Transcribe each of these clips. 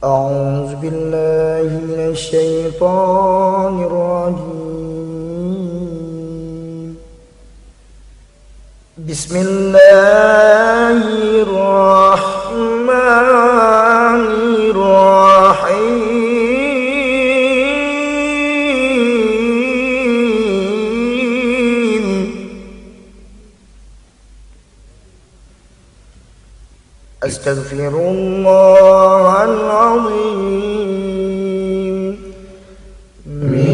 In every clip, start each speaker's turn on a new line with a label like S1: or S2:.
S1: أعوذ بالله من الشيطان الرجيم. بسم الله الرحمن الرحيم. أستغفر الله العظيم
S2: من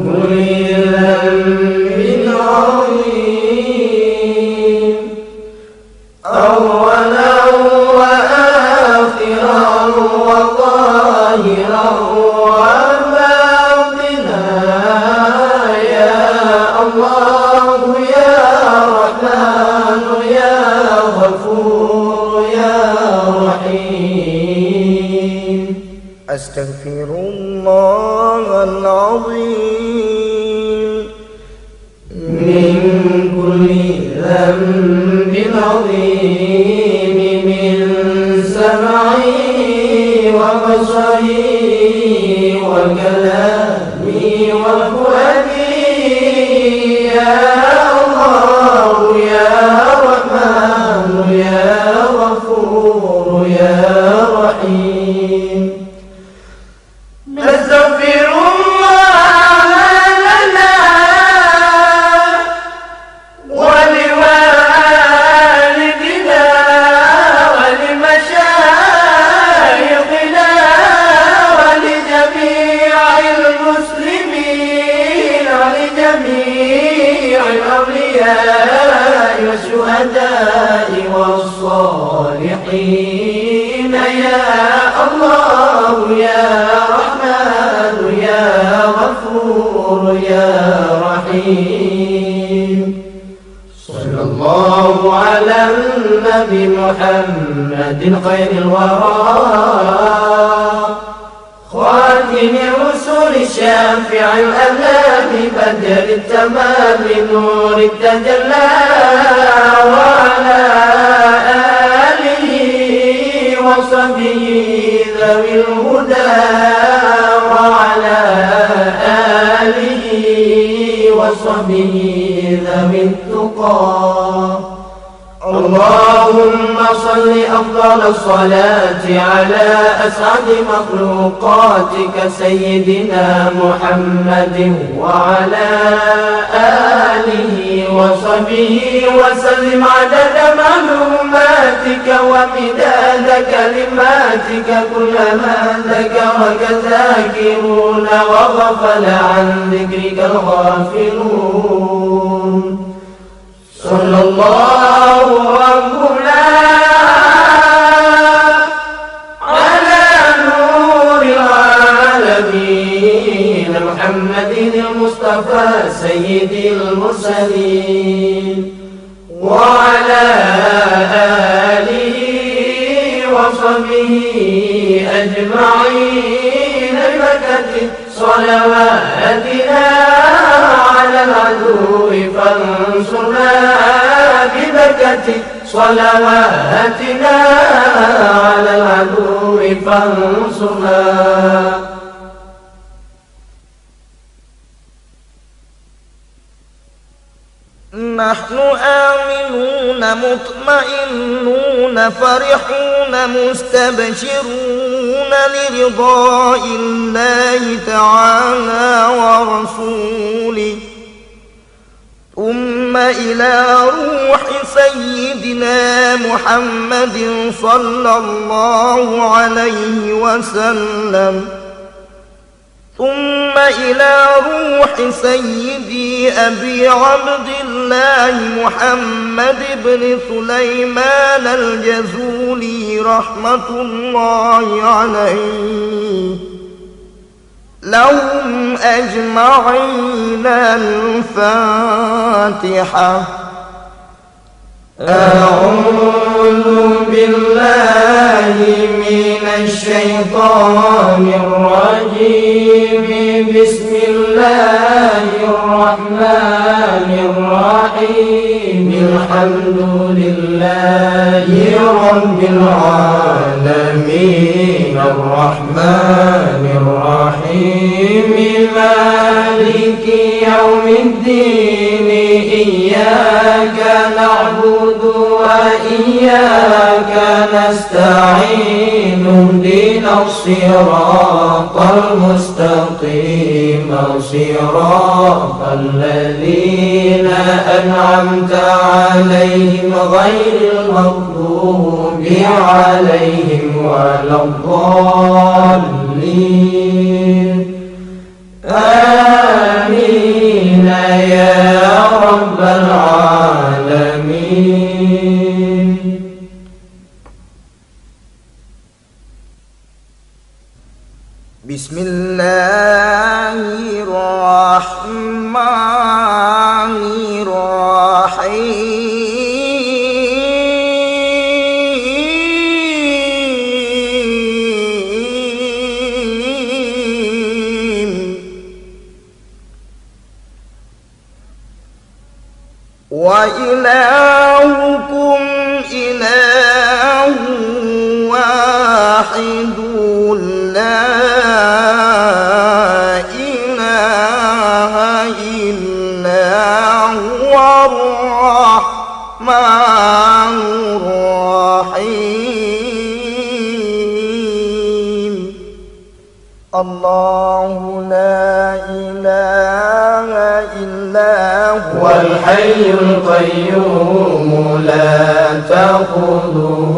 S2: كل ذنب عظيم، أولا وآخرا وظاهرا وباطنا، يا الله يا رحمن يا غفور يا رحيم.
S1: أستغفر الله العظيم
S2: من كل ذنب عظيم، من سمعي وبصري وكلامي وفؤادي، يا الله يا رحمن يا غفور يا رحيم. نستغفر الله لنا ولوالدنا ولمشايخنا ولجميع المسلمين ولجميع الأولياء والشهداء والصالحين، يا الله يا رحمن يا غفور يا رحيم. صلى الله على النبي محمد خير الورى، خاتم الرسل شافع الأنام، بدر التمام نور التجلى، وعلى آله وصحبه ذوي الهدى، وعلى آله وصحبه ذوي التقى. اللهم صل أفضل الصلاة على أسعد مخلوقاتك سيدنا محمد، وعلى آله وصحبه وسلم عدد معلوماتك ومداد كلماتك، كلما ذكرك ذاكرون وغفل عن ذكرك الغافلون. صلى الله ربنا على نور العالمين محمد المصطفى سيد المرسلين، وعلى آله وصحبه أجمعين، بكت صلواتنا على العدو فانصرنا، ببكت صلواتنا على العدو فانصرنا.
S1: نحن آمنون مطمئنون فرحون مستبشرون لرضاء الله تعالى ورسوله، ثم إلى روح سيدنا محمد صلى الله عليه وسلم، ثم إلى روح سيدي أبي عبد الله محمد بن سليمان الجزولي رحمة الله عليه، لهم أجمعين الفاتحة.
S2: أعوذ بالله من الشيطان الرجيم، بسم الله الرحمن الرحيم، الحمد لله رب العالمين، الرحمن الرحيم مالك يوم الدين إياك نعبد وإياك نستعين اهدنا الصراط المستقيم صراط الذين أنعمت عليهم غير المغضوب عليهم ولا الضالين آمين يا رب العالمين.
S1: بسم الله الرحمن الرحيم. وإلهكم إله واحد لا إله إلا هو الرحمن الرحيم. الله لا إله إلا هو
S2: الحي القيوم لا تأخذه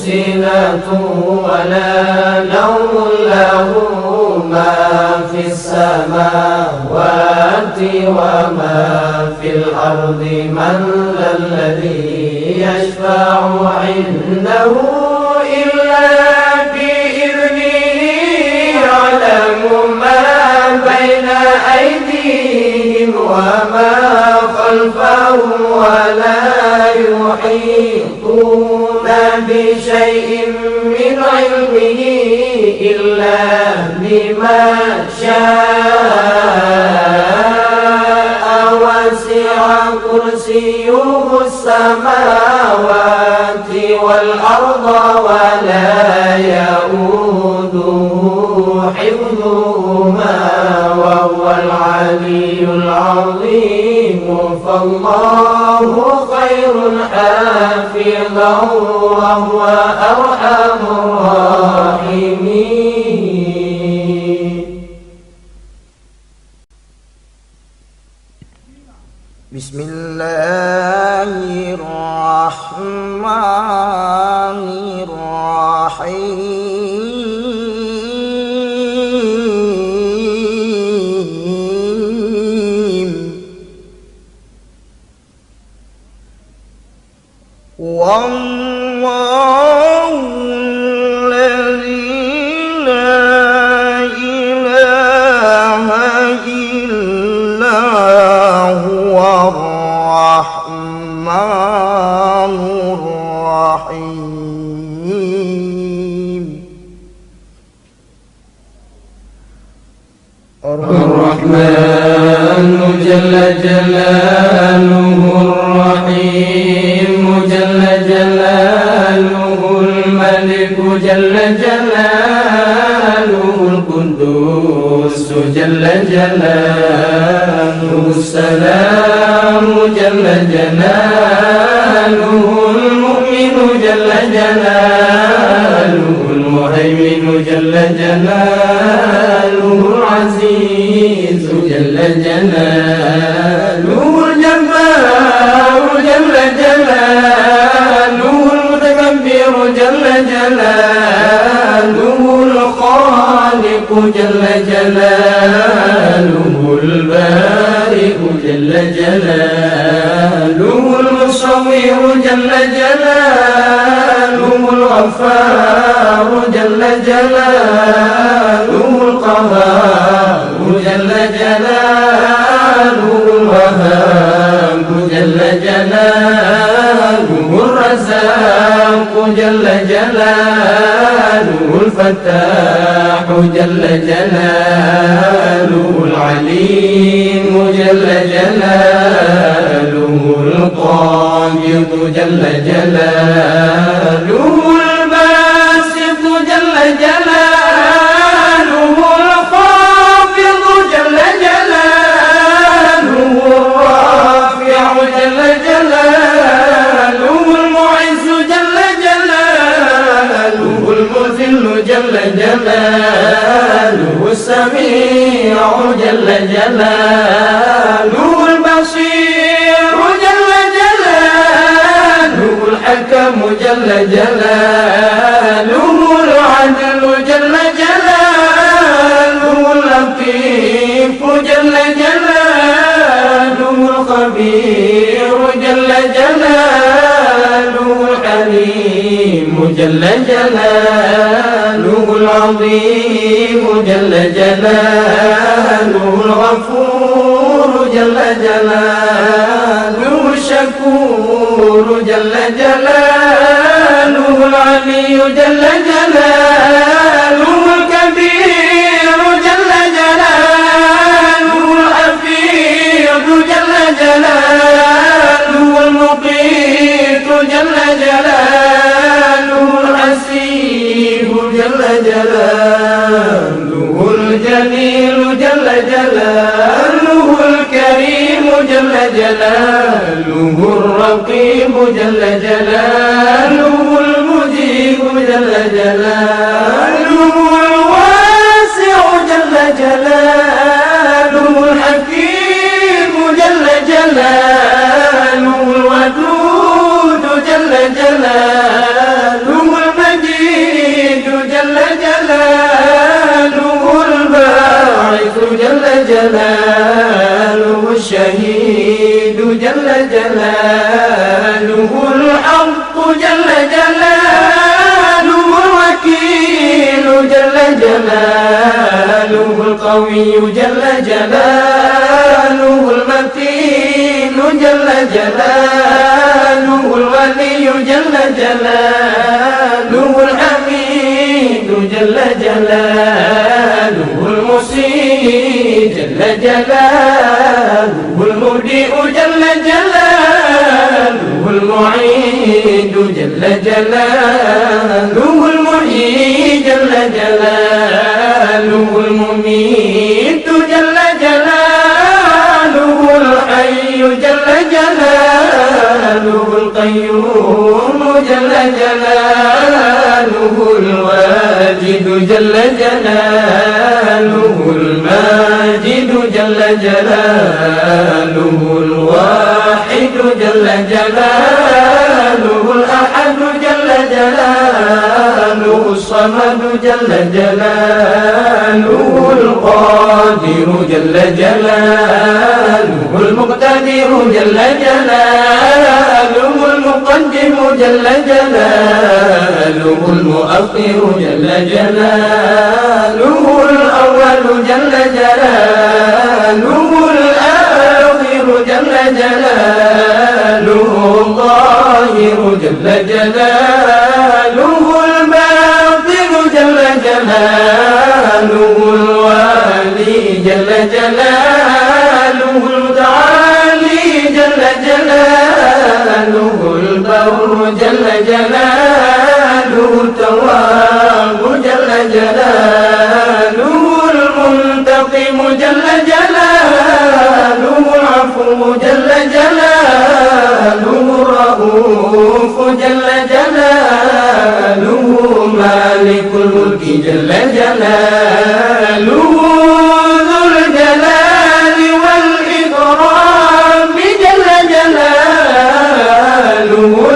S2: سنة ولا نوم له ما في السماوات وما في الأرض من ذا الذي يشفع عنده إلا بإذنه يعلم ما بين أيديهم وما خلفهم ولا يحيطون بشيء من علمه إلا بما شاء وسع كرسيه السماوات والأرض ولا يؤوده حفظهما وهو العلي العظيم. فالله خير حافظا وهو أرحم الراحمين.
S1: بسم الله الرحمن الرحيم. والله الذي لا إله إلا هو الرحمن الرحيم.
S2: الرحمن جل جلاله الرحيم جل جلاله الملك جل جلاله القدوس جل جلاله السلام جل جلاله المؤمن جل جلاله المهيمن جل جلاله العزيز جل جلاله الجبار جل جلاله المتكبر جل جلاله الخالق جل جلاله البارئ جل جلاله المصور جل جلاله الغفار جل جلاله القهار جل جلاله الوهاب جل جلاله الرزاق جل جلاله الفتاح جل جلاله العليم جل جلاله القابض جل جلاله الباسط جل جلاله جلاله السميع جل جلاله البصير جل جلاله الحكم جل جلاله العدل جل جلاله اللطيف جل جلاله الخبير جل جلاله الحليم جل جلاله العظيم جل جلاله الغفور جل جلاله الشكور جل جلاله العلي جل جلاله الكبير جل جلاله الحفيظ جل جلاله المقيت جل جلاله الحسيب جل جلاله الجليل جل جلاله الكريم جل جلاله الرقيب جل جلاله المجيب جل جلاله الواسع جل جلاله الحكيم جل جلاله الودود جل جلاله المجيد جل جلاله الباعث جل جلاله الشهيد جل جلاله الحق جل جلاله الوكيل جل جلاله القوي جل جلاله المتين جل جلاله الولي جل جلاله الحميد جل جلاله المسيء جل جلاله المبدئ جل جلاله المعيد جل جلاله المحيي جل جلاله المميت جل جلاله الحي جل جلاله القيوم جل جلاله الواجد جل جلاله الماجد جل جلاله الواحد جل جلاله الأحد جل جلاله الصمد جل جلاله القادر جل جلاله المقتدر جل جلاله المقدم جل جلاله المؤخر جل جلاله الأول جل جلاله الآخر جل جلاله الظاهر جل جلاله الباطن جل جلاله الوالي جل جلاله المتعالي جل جلاله البر جل جلاله التواب جل جلاله المنتقم جل جلاله العفو جل جلاله الرؤوف جل جلاله مالك الملك جل جلاله ذو الجلال والإكرام جل جلاله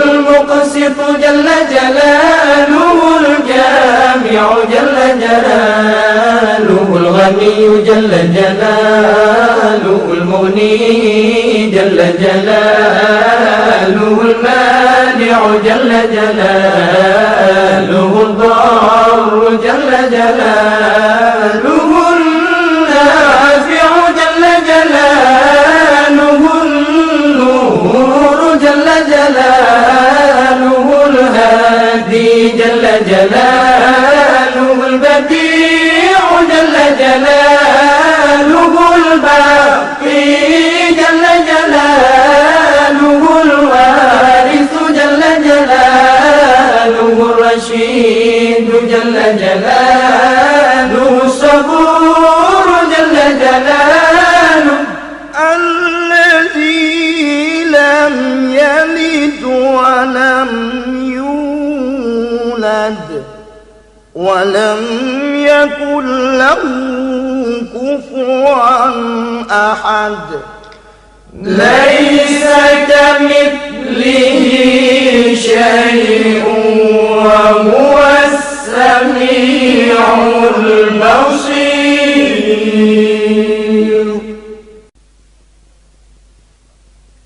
S2: المقسط جل جلاله الجامع جل جلاله الغني جل جلاله المغني جل جلاله المانع جل جلاله الضار جل جلاله النافع جل جلاله النور جل جلاله الهادي جل جلاله البديع جل جلاله الباقي جل جلاله الوارث جل جلاله الرشيد جل جلاله الصبور جل جلاله
S1: الذي لم يلد ولم يولد ولم يكن له كفوا أحد.
S2: ليس كمثله شيء وهو السميع البصير.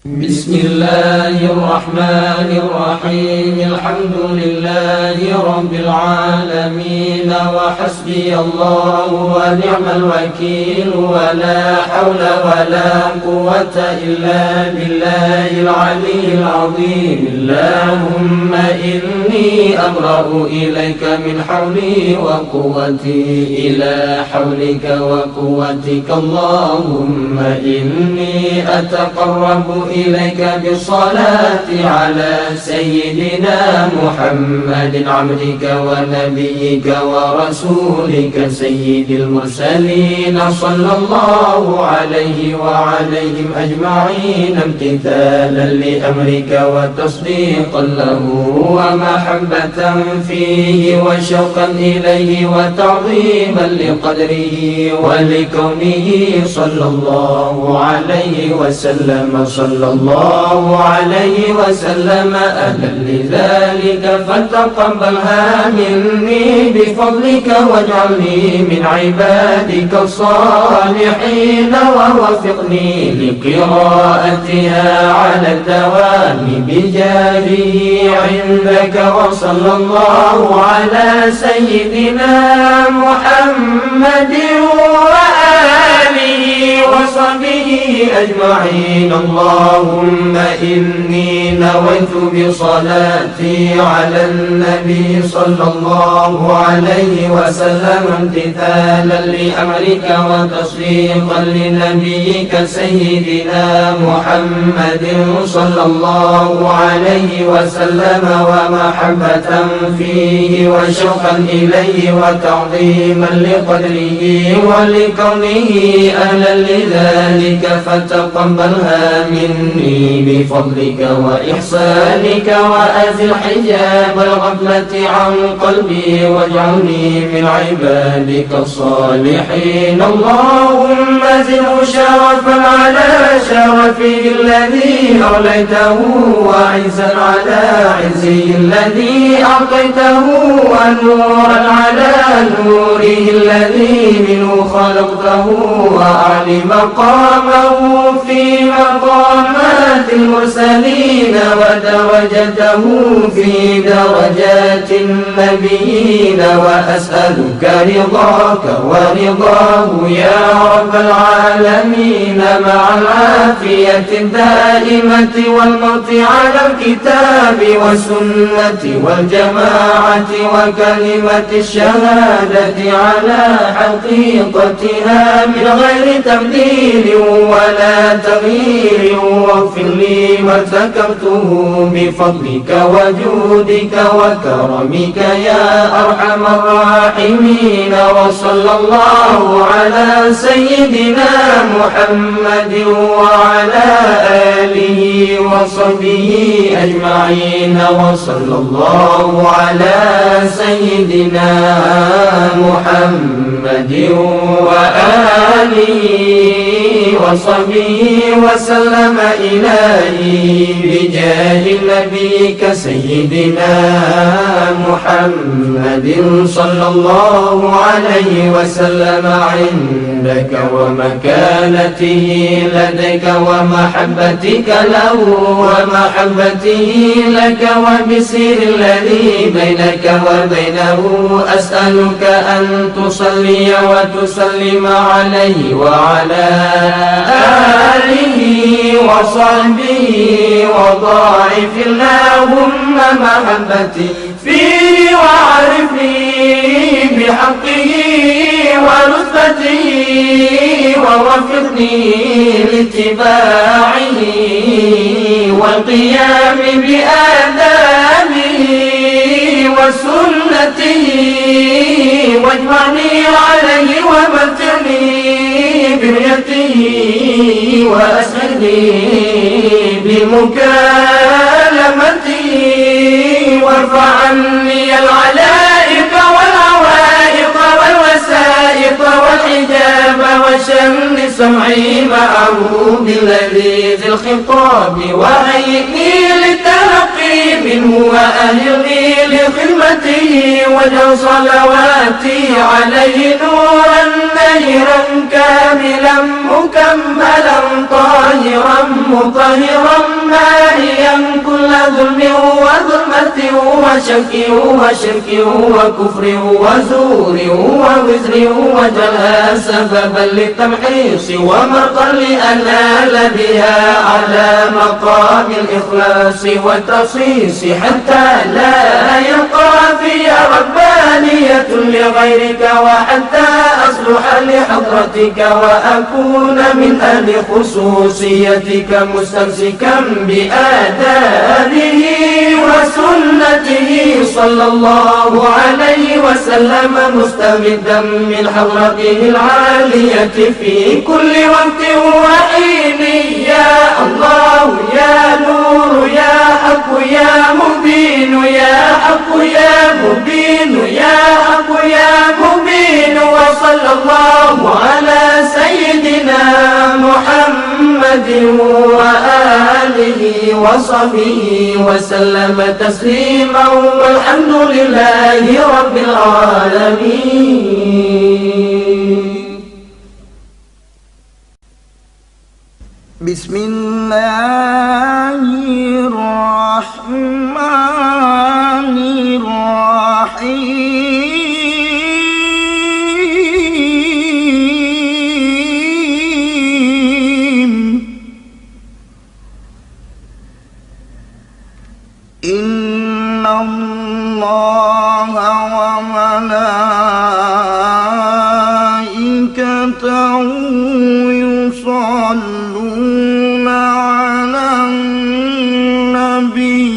S2: بسم الله الرحمن الرحيم. الحمد لله رب العالمين، وحسبي الله ونعم الوكيل، ولا حول ولا قوة إلا بالله العلي العظيم. اللهم إني أبرأ إليك من حولي وقوتي إلى حولك وقوتك. اللهم إني أتقرب إليك بالصلاة على سيدنا محمد عبدك ونبيك ورسولك سيد المرسلين، صلى الله عليه وعليهم أجمعين، امتثالا لأمرك وتصديقا له ومحبة فيه وشوقا إليه وتعظيما لقدره ولكونه، صلى الله عليه وسلم، صلى الله عليه وسلم. أهلا لذلك فتقبلها مني بفضلك، واجعلني من عبادك الصالحين، ووفقني لقراءتها على الدوام بجاهه عندك. وصلى الله على سيدنا محمد وآله وصحبه أجمعين. اللهم إني نويت بصلاتي على النبي صلى الله عليه وسلم، امتثالا لأمرك وتصديقا لنبيك سيدنا محمد صلى الله عليه وسلم، ومحبة فيه وشوقا إليه وتعظيما لقدره ولكونه أهلا لذلك، فتقبلها مني بفضلك وإحسانك، وأزل حجاب الغفلة عن قلبي، واجعلني من عبادك الصالحين. اللهم زده شرفا على شرفه الذي أوليته، وعزا على عزه الذي أعطيته، ونورا على نوره الذي منه خلقته، وأعلي مقامه في مقامات المرسلين، ودرجته في درجات النبيين. وأسألك رضاك ورضاه يا رب العالمين، مع العافية الدائمة والموت على الكتاب والسنة والجماعة، وكلمة الشهادة على حقيقتها من غير تبديل ولا تغيير. واغفر لي ما ارتكبته بفضلك وجودك وكرمك يا أرحم الراحمين. وصلى الله على سيدنا محمد وعلى آله وصحبه أجمعين. وصلى الله على سيدنا محمد وآله وصحبه وسلم. إلهي بجاه نبيك سيدنا محمد صلى الله عليه وسلم، عندك ومكانته لديك ومحبتك له ومحبته لك، وبسر الذي بينك وبينه. أسألك أن تصلي وتسلم عليه وعلى آله وصحبه، وضاعف اللهم محبتي فيه، وعرفني بحقه ورتبته، ووفقني لاتباعه والقيام بآدابه وسنته، واجمعني عليه ومتعني بريته، وأسعدني بمكالمته، وارفع عني العلائق والعوائق سمعي معه بلذيذ الخطاب وهيئني للتلقي منه وأهلني لخدمته واجعل صلواتي عليه نورا نيرا كاملا مكملا طاهرا مطهرا مائيا كل ظلم وظلمة وشك وشرك وكفر وزور ووزر واجعلها سببا للتمحيص ومرقا لأنال بها على مقام الإخلاص والتصيص حتى لا يقع في ربانية لغيرك وحتى أصلح لحضرتك وأكون من أهل خصوصيتك مستمسكا بآدابه وسنته صلى الله عليه وسلم مستمدا من حضرته العالية في كل وقت وحين يا الله يا نور يا حق يا مبين يا حق يا مبين يا حق يا مبين وصلى الله على سيدنا محمد وآله وصحبه وسلم تسليما والحمد لله رب العالمين.
S1: بسم الله الرحمن الرحيم. إن الله وملائكته يصلون على النبي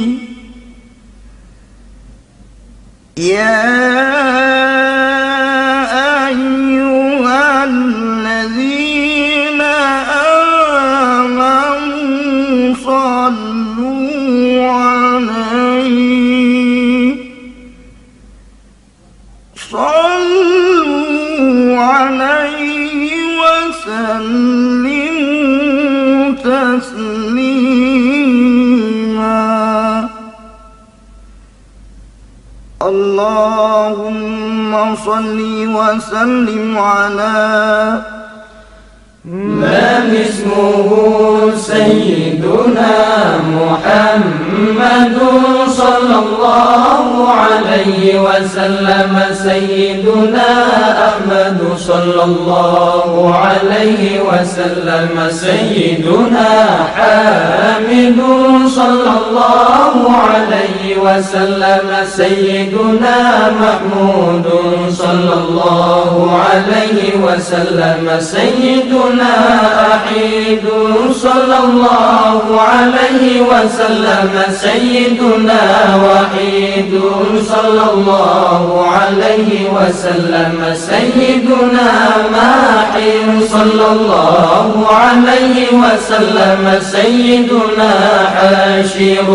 S1: يا أيها الذين آمنوا صلوا عليه وسلموا تسليما. اللهم صل وسلم على
S2: من اسمه سيدنا محمد صلى الله عليه وسلم سيدنا أحمد صلى الله عليه وسلم سيدنا حامد صلى الله عليه وسلم سيدنا محمود صلى الله عليه وسلم سيدنا أحيد صلى الله عليه وسلم سيدنا وحيد صلى الله عليه وسلم سيدنا ماحي صلى الله عليه وسلم سيدنا حاشر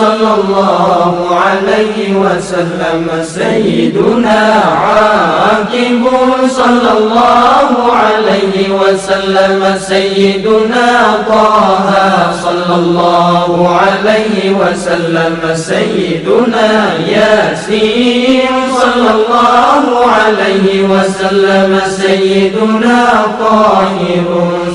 S2: صلى الله عليه وسلم سيدنا عاقب صلى الله عليه وسلم سيدنا طه صلى الله عليه وسلم سيدنا ياسين صلى الله عليه وسلم سيدنا طاهر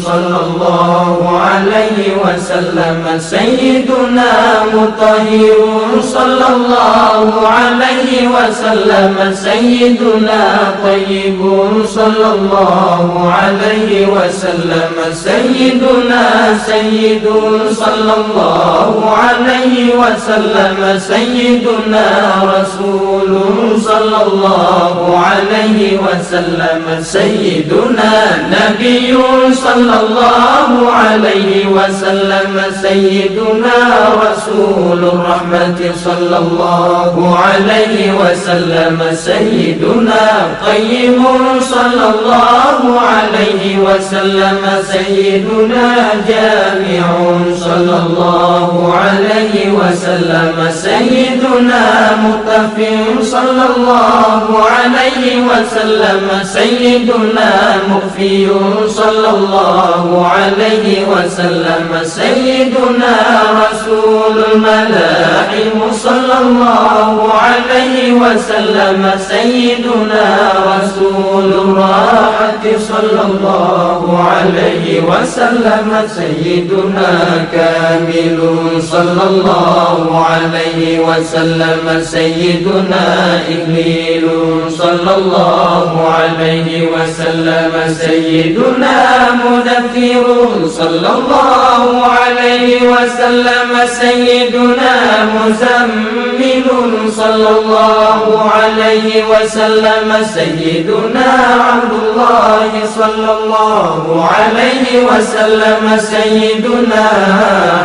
S2: صلى الله عليه وسلم سيدنا مطهر صلى الله عليه وسلم سيدنا طيب صلى الله عليه وسلم سيدنا سيد صلى الله عليه وسلم سيدنا رسول صلى الله عليه وسلم سيدنا نبي صلى الله عليه وسلم سيدنا رسول الرحمة صلى الله عليه وسلم سيدنا طيب صلى الله عليه وسلم سيدنا جامع صلى الله عليه وسلم سيدنا متفق صلى الله الله عليه وسلم سيدنا مخفي صلى الله عليه وسلم سيدنا رسول الملاحم صلى الله عليه وسلم سيدنا رسول الراحة صلى الله عليه وسلم سيدنا كامل صلى الله عليه وسلم سيدنا إكليل صلى الله عليه وسلم سيدنا مدثر صلى الله عليه وسلم سيدنا مزمل صلى الله عليه وسلم سيدنا عبد الله صلى الله عليه وسلم سيدنا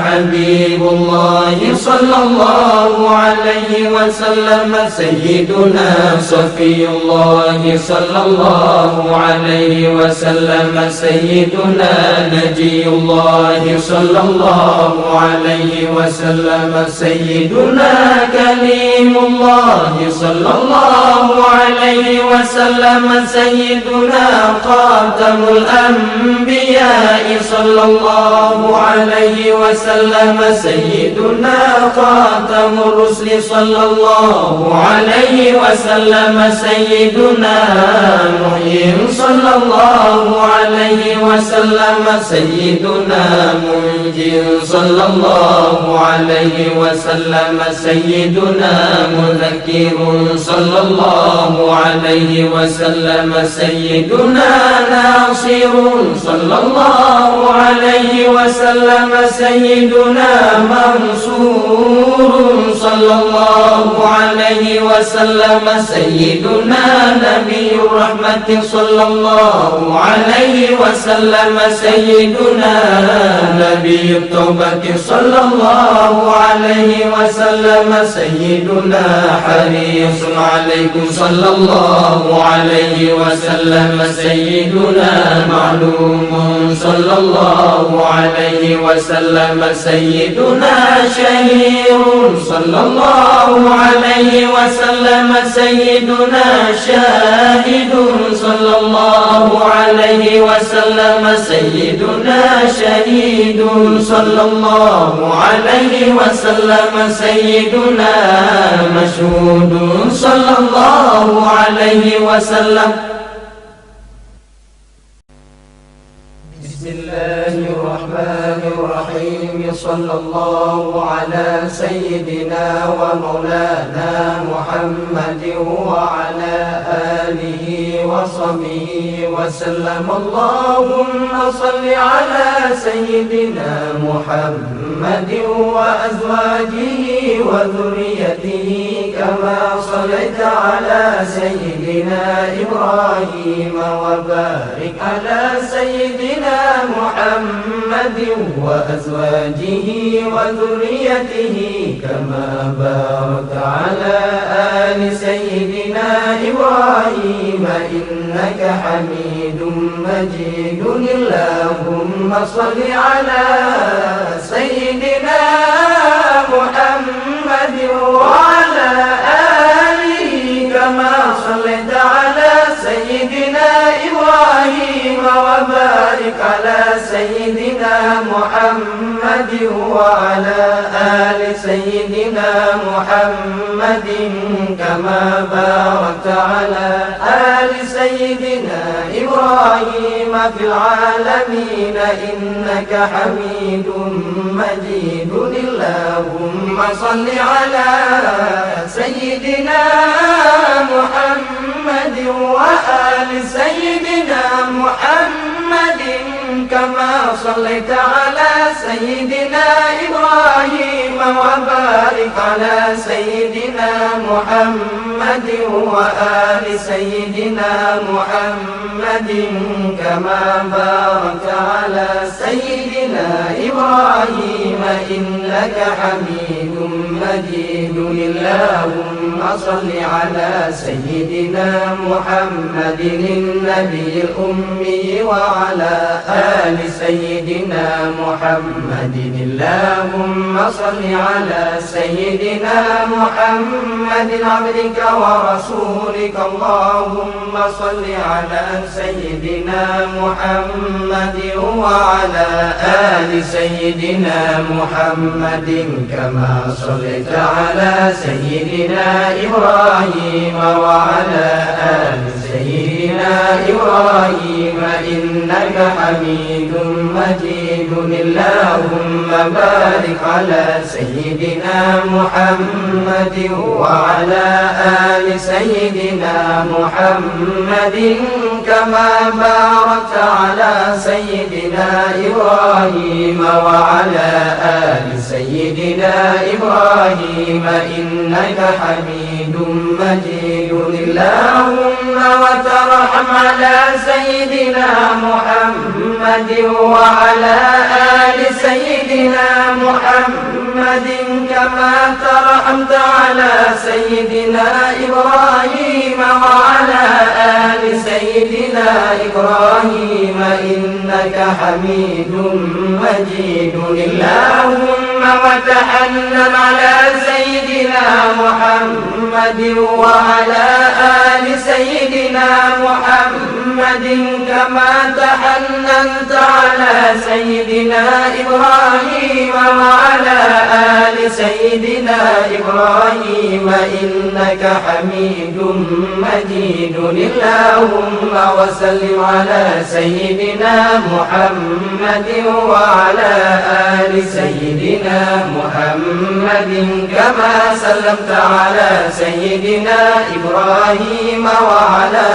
S2: حبيب الله صلى الله عليه وسلم سيدنا صفي الله صلى الله عليه وسلم سيدنا نجي الله صلى الله عليه وسلم سيدنا كليم الله صلى الله عليه وسلم سيدنا خاتم الأنبياء صلى الله عليه وسلم سيدنا خاتم الرسل صلى الله عليه وسلم سيدنا محيي صلى الله عليه وسلم سيدنا منجي صلى الله عليه وسلم سيدنا مذكر صلى الله عليه وسلم سيدنا ناصر صلى الله عليه وسلم سيدنا منصور صلى الله عليه وسلم سيدنا نبي الرحمة صلى الله عليه وسلم سيدنا نبي التوبة صلى الله عليه وسلم سيدنا حريص عليكم صلى الله عليه وسلم سيدنا معلوم صلى الله عليه وسلم سيدنا شهير صلى الله عليه وسلم سيدنا شاهد صلى الله عليه وسلم سيدنا شهيد صلى الله عليه وسلم سيدنا مشهود صلى الله عليه وسلم. بسم الله الرحمن الرحيم. صلى الله على سيدنا ومولانا محمد وعلى آله وصحبه وسلم. اللهم صل على سيدنا محمد وأزواجه وذريته كما صليت على سيدنا إبراهيم وبارك على سيدنا محمد وأزواجه وذريته كما باركت على آل سيدنا إبراهيم إنك حميد مجيد. اللهم صل على سيدنا محمد وعلى آله كما صليت على سيدنا إبراهيم وبارك على سيدنا محمد وعلى آل سيدنا محمد كما باركت على آل سيدنا إبراهيم في العالمين إنك حميد مجيد. اللهم صل على سيدنا محمد وآل سيدنا محمد كما صليت على سيدنا إبراهيم وبارك على سيدنا محمد وآل سيدنا محمد كما باركت على سيدنا إبراهيم إنك حميد مجيد اللهم صل على سيدنا محمد النبي الأمي وعلى آل سيدنا محمد اللهم صل على سيدنا محمد عبدك ورسولك اللهم صل على سيدنا محمد وعلى آل سيدنا محمد كما صليت على سيدنا إبراهيم وعلى آل سيدنا إبراهيم إنك حميد مجيد اللهم بارك على سيدنا محمد وعلى آل سيدنا محمد كما باركت على سيدنا إبراهيم وعلى آل سيدنا إبراهيم إنك حميد مجيد اللهم وترحم على سيدنا محمد وعلى آل سيدنا محمد كما ترحمت على سيدنا إبراهيم وعلى آل سيدنا إبراهيم إنك حميد مجيد اللهم وتحنن على سيدنا محمد وعلى آل سيدنا محمد كما تحننت على سيدنا إبراهيم وعلى آل سيدنا إبراهيم إنك حميد مجيد اللهم وسلم على سيدنا محمد وعلى آل سيدنا محمد كما سلمت على سيدنا إبراهيم وعلى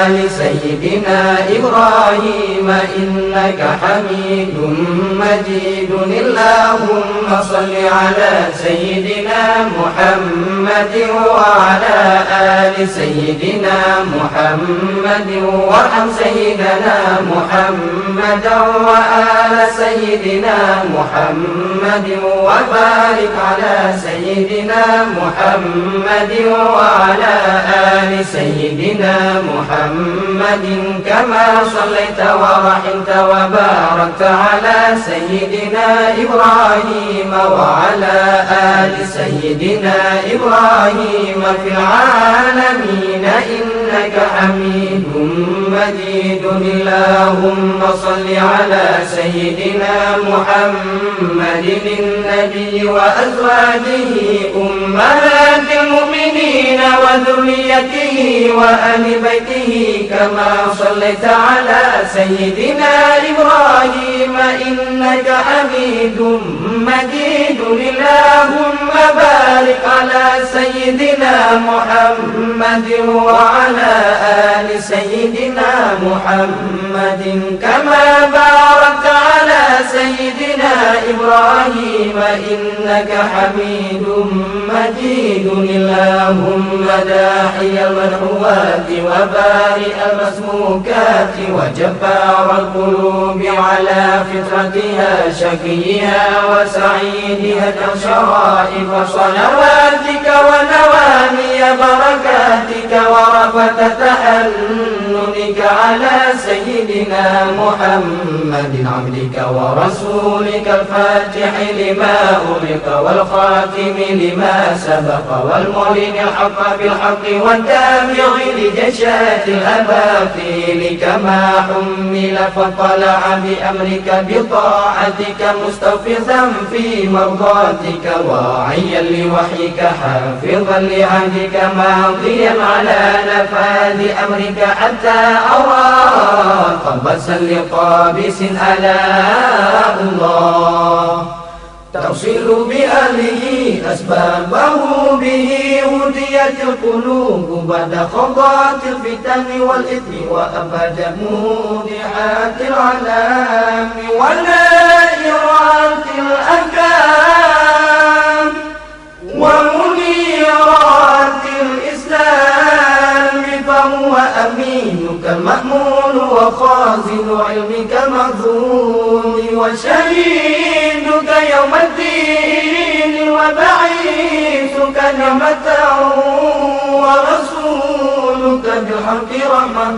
S2: آل سيدنا إبراهيم إنك حميد مجيد اللهم صل على سيدنا محمد وعلى آل سيدنا محمد وارحم سيدنا محمد وآل سيدنا محمد وبارك على سيدنا محمد وعلى آل سيدنا محمد كما صليت ورحمت وباركت على سيدنا إبراهيم وعلى آل سيدنا إبراهيم في العالمين إنك حميد مجيد اللهم صل على سيدنا محمد النبي وأزواجه أمهات المؤمنين وذريته وآل بيته كما صليت على سيدنا إبراهيم إنك حميد مجيد اللهم بارك على سيدنا محمد وعلى آل سيدنا محمد كما باركت على سيدنا إبراهيم إنك حميد مجيد اللهم داحي المدعوات وبارئ المسموكات وجبار القلوب على فطرتها شقيها وسعيدها شرائف صلواتك ونوامي بركاتك ورفة تحننك على سيدنا محمد عبدك ورسولك الفاتح لما أغلق والخاتم لما سبق والمعلن الحق بالحق والدافع لجشات الأباطيل كما حمل فطلع بأمرك بطاعتك مستوفزا في مرضاتك واعيا لوحيك حافظا لعهدك ماضيا على نفاذ أمرك حتى أرى قبسا لقابس ألا الله تصل بأهله أسبابه به هديت القلوب بعد خضات الفتن والإثم وأبد مودعات العلام ونائرات الأحكام ومنيرات الإسلام فهو أمينك المأمون وخازن علمك المخزون وشهيدك يوم الدين وبعيد نعمة ورسولك بالحق رحمة.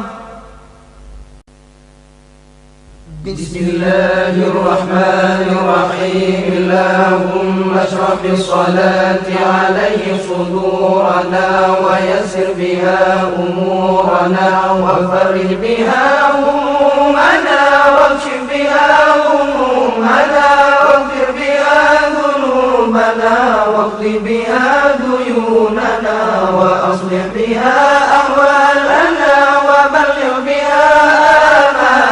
S2: بسم الله الرحمن الرحيم. اللهم اشرح بالصلاة عليه صدورنا ويسر بها أمورنا وفرج بها همومنا واكشف بها همومنا واغفر بها ذنوبنا واقض بها ديوننا وأصلح بها أحوالنا وبلغ بها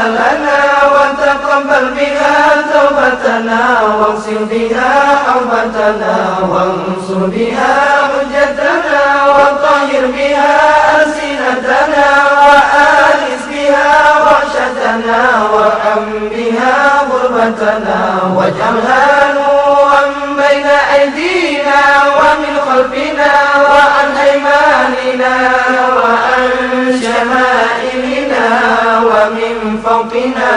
S2: آمالنا وتقبل بها توبتنا واغسل بها حوبتنا وانصر بها حجتنا وطهر بها ألسنتنا وآنس بها وحشتنا وارحم بها غربتنا واجعلها نورا بين أيدينا ومن خلفنا وعن أيماننا وعن شمائلنا ومن فوقنا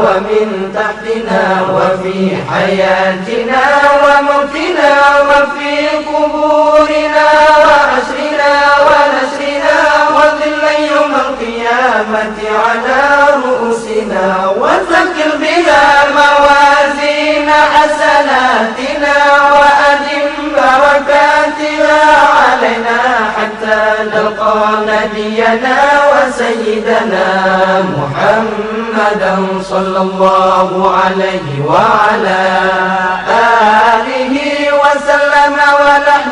S2: ومن تحتنا وفي حياتنا وموتنا وفي قبورنا وحشرنا ونشرنا وذل يوم القيامة على رؤوسنا وثقل بها موازين حسناتنا وأدم بركاتها علينا حتى نلقى نبينا وسيدنا محمدا صلى الله عليه وعلى آله وسلم ونحن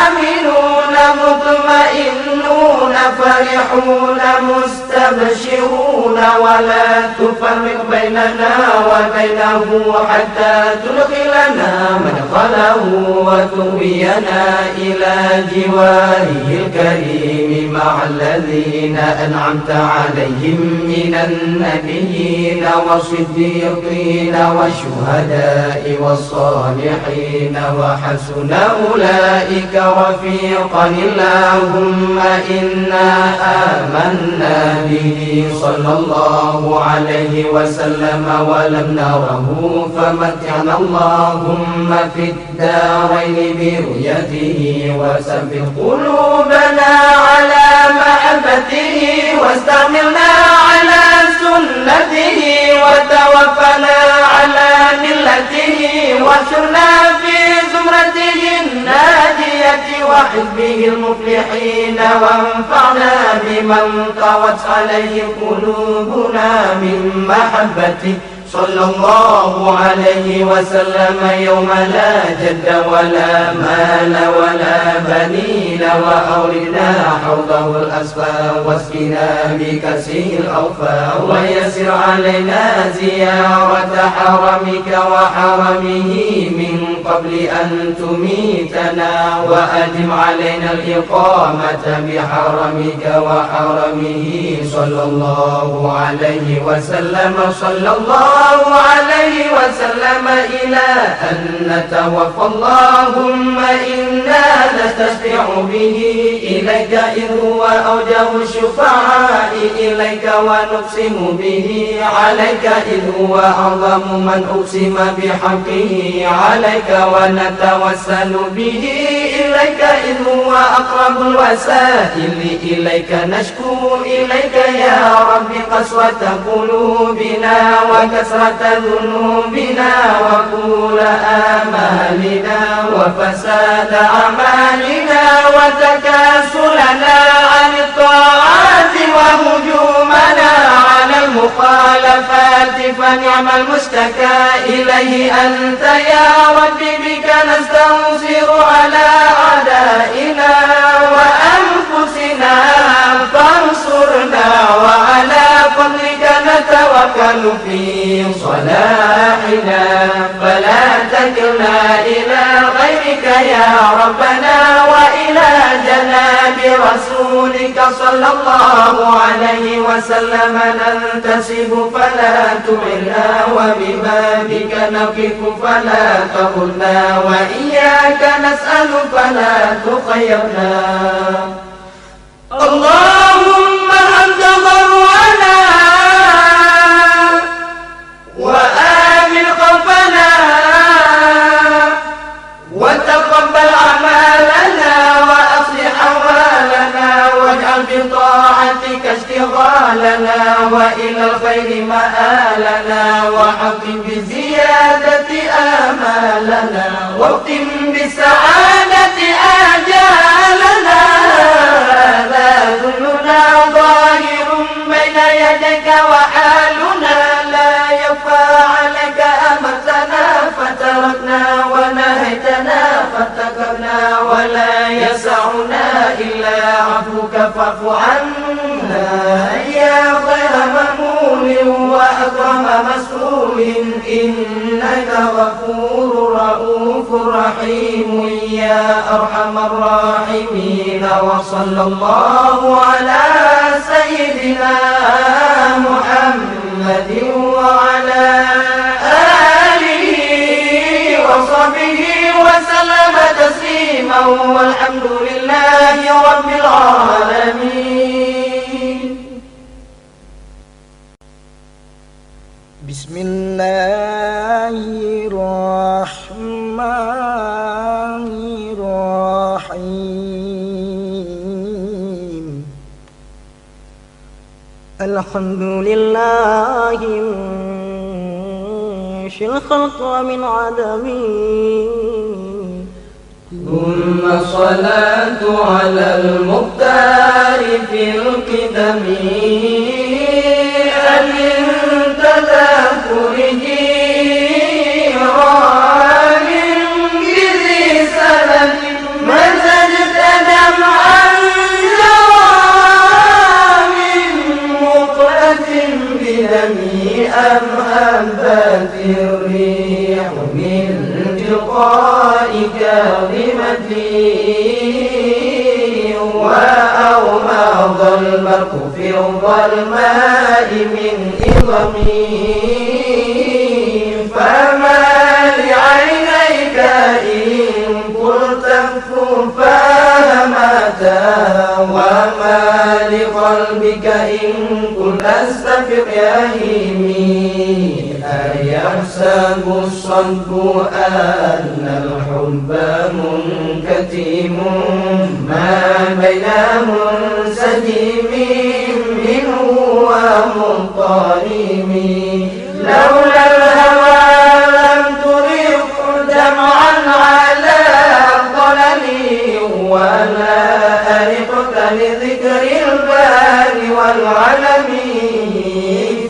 S2: آمنون مطمئنون فرحون مستبشرون ولا تفرق بيننا وبينه حتى تدخلنا مدخله وتهوينا إلى جواره الكريم مع الذين أنعمت عليهم من النبيين والصديقين والشهداء والصالحين وحسن أولئك رفيقا. اللهم إنا آمنا به صلى الله عليه وسلم ولم نره فمتعنا اللهم في الدارين برؤيته وثبت قلوبنا على محبته واستعملنا على سنته وتوفنا على ملته واحشرنا في زمرته الناجية وحزبه المفلحين وانفعنا بمن طوت عليه قلوبنا من محبته صلى الله عليه وسلم يوم لا جد ولا مال ولا بنين وأوردنا حوضه الأسفى واسقنا بكأسه الأوفى ويسر علينا زيارة حرمك وحرمه من قبل أن تميتنا وأدم علينا الإقامة بحرمك وحرمه صلى الله عليه وسلم. صلى الله عليه وسلم إلى أن نتوفى. اللهم إنا نستشفع به إليك إذ هو أوجه الشفعاء إليك ونقسم به عليك إذ هو أعظم من أقسم بحقه عليك ونتوسل به إليك إذ هو أقرب الوسائل إليك نشكو إليك يا رب قسوة قلوبنا وكسرة ذنوبنا وطول آمالنا وفساد أعمالنا وتكاسلنا عن الطاعات وهجومنا على المخالفات فنعم المشتكى إليه أنت يا رب بك نستنصر على أعدائنا وأنفسنا فانصرنا وعلى فضلك نتوكل في صلاحنا فلا تكلنا إلى غيرك يا ربنا وإلى جناب رسولك صلى الله عليه وسلم ننتسب فلا تعنا وببابك نقف فلا تغلنا وإياك نسأل فلا تخيرنا. اللهم أنت ضرنا وآمن خوفنا وتقبل أعمالنا حالنا وإلى الخير مآلنا وحقق بزيادة آمالنا واختم بالسعادة آجالنا لا ذلنا ظاهر بين يديك وحالنا لا يخفى عليك أمرتنا فتركنا ونهيتنا فاتقنا ولا يسعنا إلا عفوك فاعف عنا يا خير مأمول وأكرم مسؤول إنك غفور رؤوف رحيم يا أرحم الراحمين وصلى الله على سيدنا محمد وعلى آله وصحبه وسلم تسليما والحمد لله رب العالمين.
S1: بسم الله الرحمن الرحيم. الحمد لله منشئ الخلق من عدم
S2: ثم الصلاة على المختار في القدم تذكره رام بذي سلم مزجت دمعا جرام مقلة بدمي أم هبت الريح من تلقاء كاظمتي وأومض البرق في الظلماء من إظمي فما لعينيك إن قلت فهمتا وما لقلبك إن قلت استفق يهيمي أيحسب الصدق أن الحب منكتم ما بين منسجم منه ومنطرم لولا الهوى لم ترق دمعا على ضللي ولا أرقت لذكر البار والعلم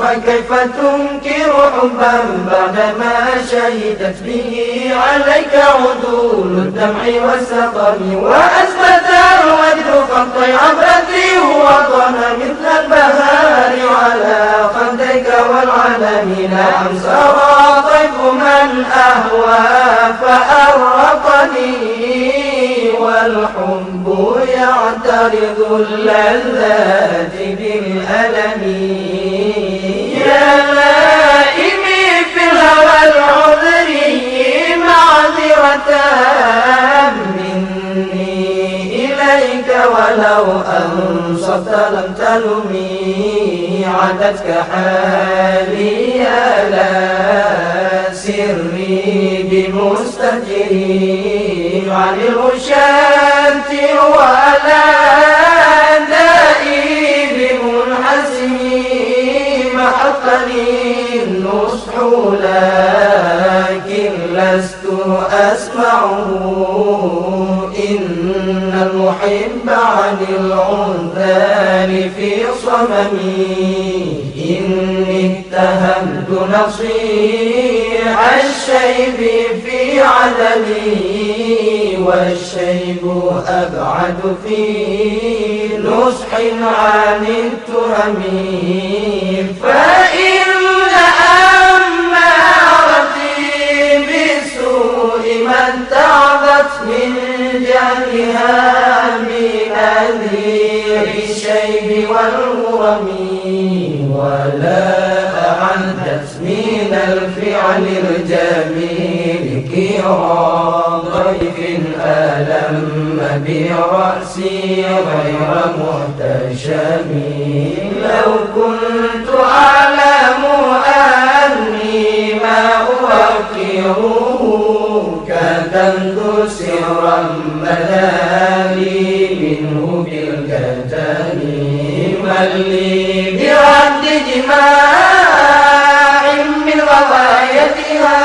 S2: فكيف تنكر حبا بعدما شهدت به عليك عدول الدمع والسقم وأثبت الوجد خط عبرتي وطن مثل البهار على خديك والعلم نعم سرى طيف من أهوى فأرقني والحب يعترض اللذات بالألم يا لائمي في الهوى العذري معذرة مني إليك ولو أنصت لم تلمي عدتك حالي يا لا سري بمستجري عن الغشاة ولا دائي بمنحسمي محقني النصح لكن لست أسمعه إن المحب عن العنثان في صممي إني اتهمت نصيح الشيب في عدمي والشيب أبعد في نصح عن التهم فإن أمارتي بسوء من تعبت من جهلها بنذير الشيب والغرم ولا أعدت من الفعل الجميل كرام ضيف ألم برأسي غير محتشم لو كنت أعلم أني ما أوقره كتمت سرا بدالي منه بالكتم من لي جماع من غوايتها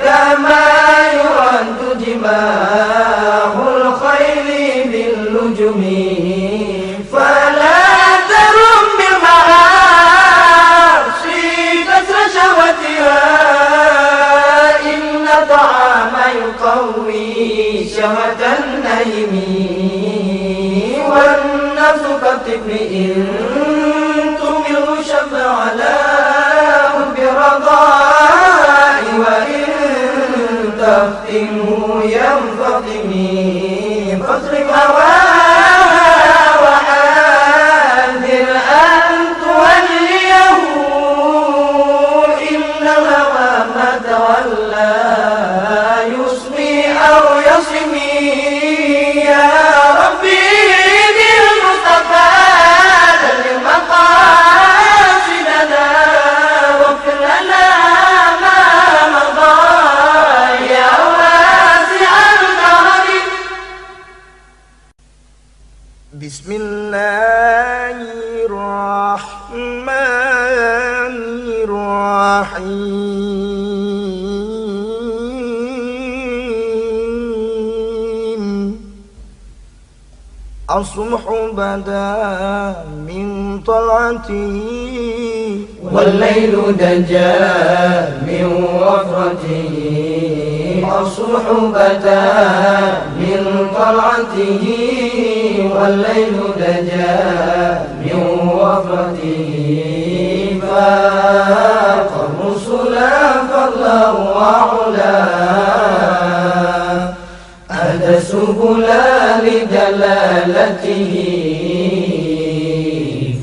S2: كما يرد جماع الخيل باللجم فلا ترم بالمعاصي كسر شهوتها إن طعام يقوي شهوة النيم والنفس كالطفل إن تمل شب على برضاء وإن تفتنه ينفطم فاصرف هواها وحاذر أن توليه إن الهوى ما تولى يصمي أو يصمي يا ربي بالمصطفى سلم مقاصدنا واغفر لنا ما مضى يا واسع الكرم.
S1: بسم الله الرحمن الرحيم الصبح بدا من طلعته
S2: والليل دجى من وفرته الصبح بدا من طلعته والليل دجى من وفرته فاق الرسل فضلا وعلا أهدى سبلا لجلالته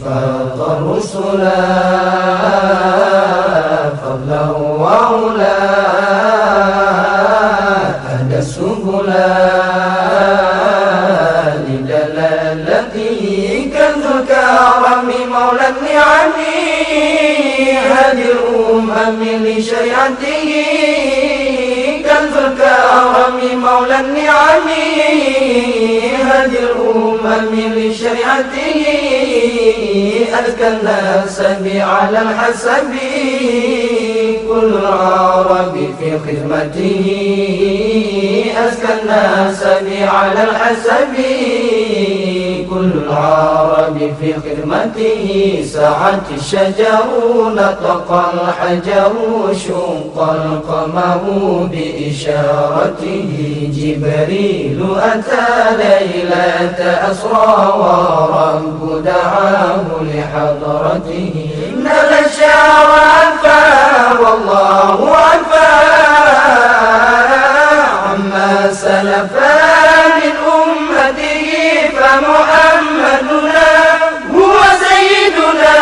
S2: فاق الرسل فضلا وعلا أهدى سبلا لجلالته كنز الكرم مولى النعم هادي الأمم لشريعته كنز الكرم مولى النعم هادي الأمم لشريعته أزكى الناس على الحسب كل العرب في خدمته أزكى الناس على الحسب كل العرب في خدمته سعت الشجر نطق الحجر شق القمر بإشارته جبريل أتى ليلة أسرى ورب دعاه لحضرته نال الشعر عفا والله عفا عما سلفا من أمته فمحمدنا هو سيدنا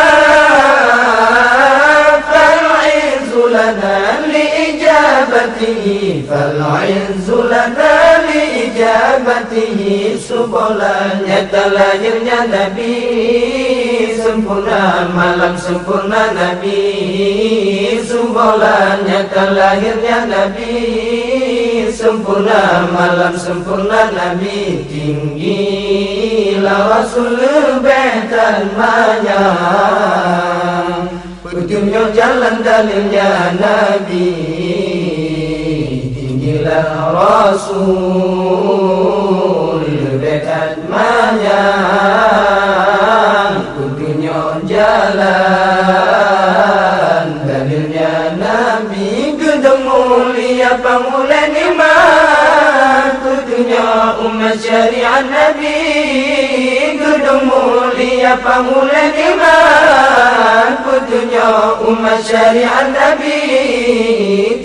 S2: فالعز لنا لإجابته فالعز لنا لإجابته سبلانnya terlahirnya Nabi sempurna malam sempurna Nabi sumbernya terlahirnya Nabi sempurna malam sempurna Nabi tinggilah Rasul betan manyang petunjuk jalan dalilnya Nabi tinggilah Rasul betan manyang petunjuk jalan dalilnya Nabi gedung mulia pangulan iman petunjuk umat syariat Nabi gedung mulia pangulan iman petunjuk umat syariat Nabi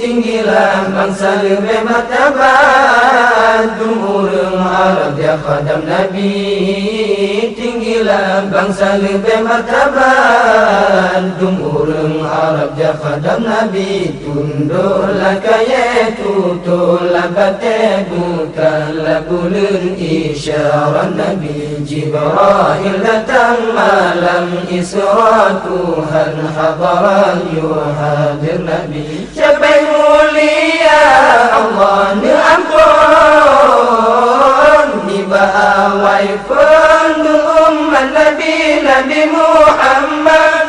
S2: tinggilah bangsa lebih martabat dumurung Arab ya khadam Nabi tinggilah bangsa lebih martabat dumurung Arab ya khadam Nabi tunduklah kaya tutullah bate bukanlah bulan isyarat Nabi Jibril datang malam Isra Tuhan hadaran yuhadir Nabi siapa yang mulia Allah ni ampun ni bawai pendul umat Nabi Nabi Muhammad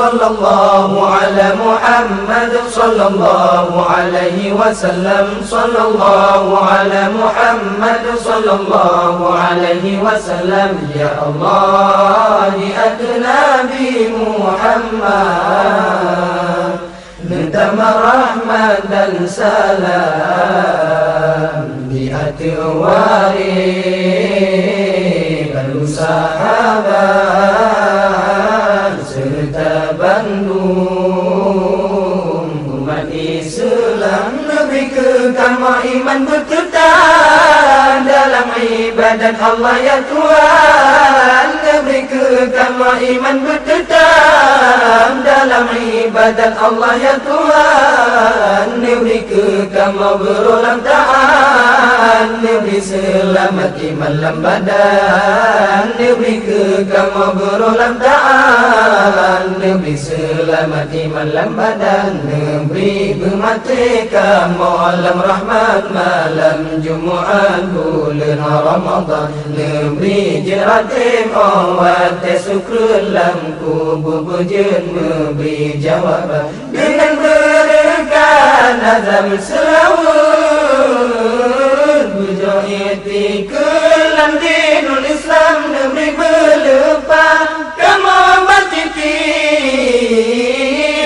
S2: sallallahu ala Muhammad sallallahu alaihi wasallam sallallahu ala Muhammad sallallahu alaihi wasallam. Ya Allah di hati Nabi Muhammad minta rahmat dan salam di hati waris lalu sahabat serta Bandung umat Islam. Nabi kekal iman bertetap dalam ibadat Allah ya Tuhan. Nabi kekal iman bertetap dalam ibadat Allah ya Tuhan. Nabi kekal berulang taat. Nabi selamat iman dalam badan. Nabi kekal berulang taat. Nabi selamat iman dalam badan. Nabi bermerdeka malam rahmat malam Jumaat bulan Ramadan. Nabi jeratim awat syukur lam kubur pujian memberi jawaban dengan berkat azam selawat bujohiti kelam dinul Islam. Nabi berlepas kamu bertiti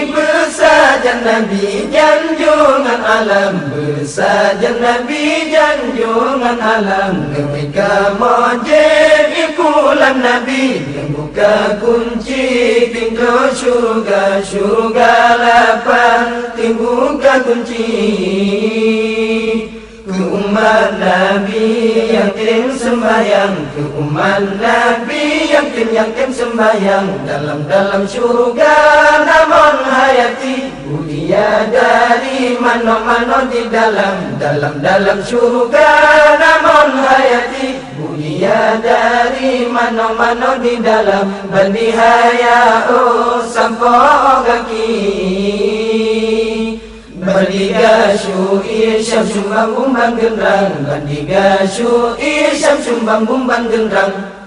S2: bersajan Nabi janjungan alam bersajan Nabi janjungan alam. Ketika mojib ikulam Nabi yang buka kunci pintu syurga syurga lapang buka kunci ke umat Nabi yang tim sembahyang ke umat Nabi yang tim sembahyang dalam syurga namun hayati budia dari mano-mano di dalam syurga namun hayati budia dari mano-mano di dalam bandihaya sampo kaki bandiga syu'ir syam sumbang bumbang gendrang bandiga syu'ir syam sumbang bumbang gendrang.